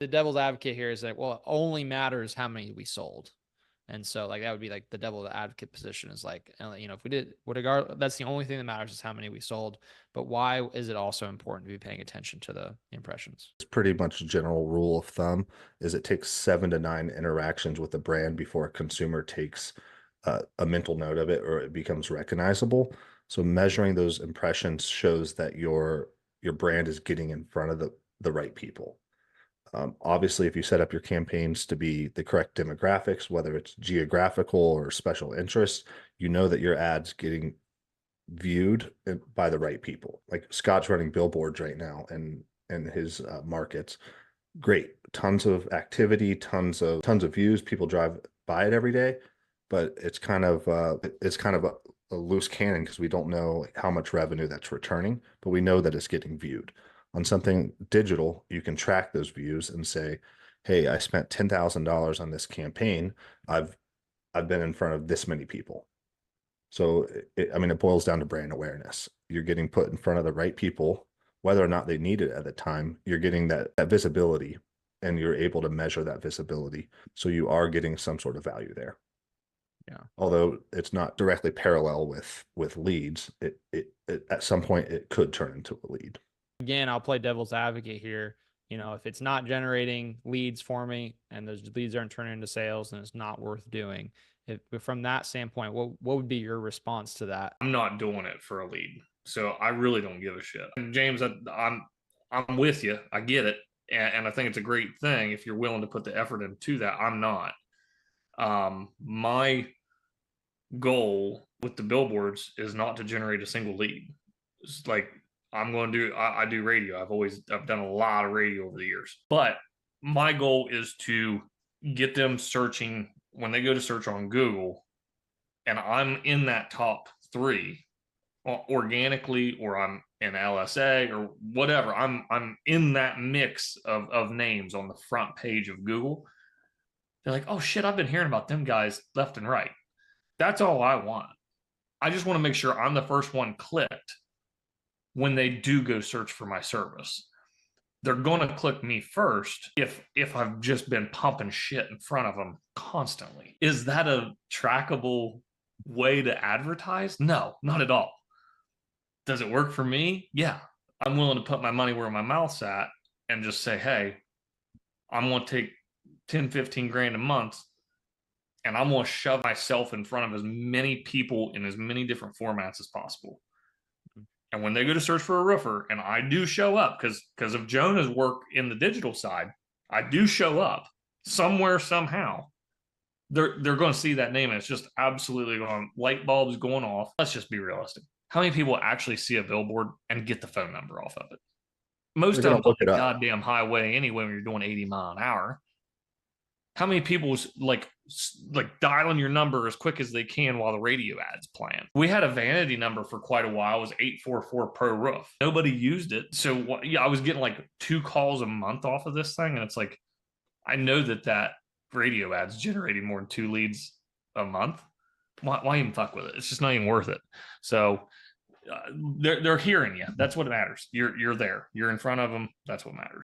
the devil's advocate here is that, well, it only matters how many we sold. And so like that would be like the devil's advocate position is like, if we did whatever, that's the only thing that matters is how many we sold. But why is it also important to be paying attention to the impressions? It's pretty much a general rule of thumb is it takes 7 to 9 interactions with a brand before a consumer takes a mental note of it or it becomes recognizable. So measuring those impressions shows that your brand is getting in front of the right people. Obviously, if you set up your campaigns to be the correct demographics, whether it's geographical or special interest, you know that your ad's getting viewed by the right people. Like Scott's running billboards right now and his markets. Great, tons of activity, tons of views. People drive by it every day, but it's kind of a loose cannon because we don't know how much revenue that's returning, but we know that it's getting viewed. On something digital, you can track those views and say, "Hey, I spent $10,000 on this campaign. I've I've been in front of this many people." So I mean, it boils down to brand awareness. You're getting put in front of the right people, whether or not they need it at the time. You're getting that visibility, and you're able to measure that visibility. So you are getting some sort of value there. Yeah. Although it's not directly parallel with leads, it at some point it could turn into a lead. Again, I'll play devil's advocate here. If it's not generating leads for me and those leads aren't turning into sales, then it's not worth doing. From that standpoint, what would be your response to that? I'm not doing it for a lead. So I really don't give a shit. And James, I'm with you. I get it. And I think it's a great thing if you're willing to put the effort into that. I'm not. My goal with the billboards is not to generate a single lead. It's like I do radio. I've done a lot of radio over the years. But my goal is to get them searching when they go to search on Google, and I'm in that top 3 organically, or I'm in LSA or whatever. I'm in that mix of names on the front page of Google. They're like, oh shit, I've been hearing about them guys left and right. That's all I want. I just want to make sure I'm the first one clicked when they do go search for my service. They're going to click me first if I've just been pumping shit in front of them constantly. Is that a trackable way to advertise? No, not at all. Does it work for me? Yeah. I'm willing to put my money where my mouth's at and just say, hey, I'm going to take 10, 15 grand a month and I'm going to shove myself in front of as many people in as many different formats as possible. And when they go to search for a roofer, and I do show up because of Jonah's work in the digital side, I do show up somewhere, somehow. They're going to see that name, and it's just absolutely going, light bulbs going off. Let's just be realistic. How many people actually see a billboard and get the phone number off of it? Most They're of gonna them on look it the up. goddamn highway anyway when you're doing 80 mile an hour. How many people's like dialing your number as quick as they can while the radio ad's playing? We had a vanity number for quite a while. It was 844 Pro Roof. Nobody used it. So yeah, I was getting like 2 calls a month off of this thing. And it's like, I know that radio ad's generating more than 2 leads a month. Why even fuck with it? It's just not even worth it. So they're hearing you. That's what matters. You're there. You're in front of them. That's what matters.